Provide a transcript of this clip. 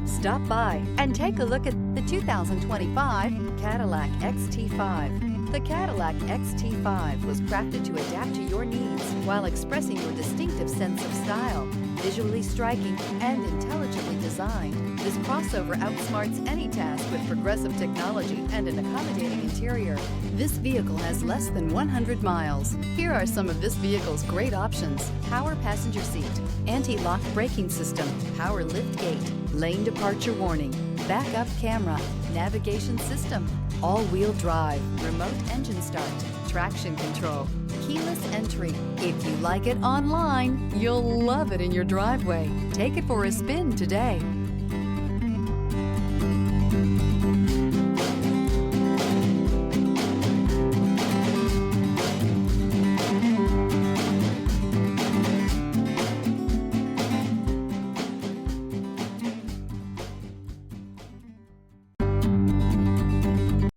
Stop by and take a look at the 2025 Cadillac XT5. The Cadillac XT5 was crafted to adapt to your needs while expressing your distinctive sense of style. Visually striking and intelligently designed, this crossover outsmarts any task with progressive technology and an accommodating interior. This vehicle has less than 100 miles. Here are some of this vehicle's great options: power passenger seat, anti-lock braking system, power lift gate, lane departure warning, backup camera, navigation system, all-wheel drive, remote engine start, traction control, keyless entry. If you like it online, you'll love it in your driveway. Take it for a spin today.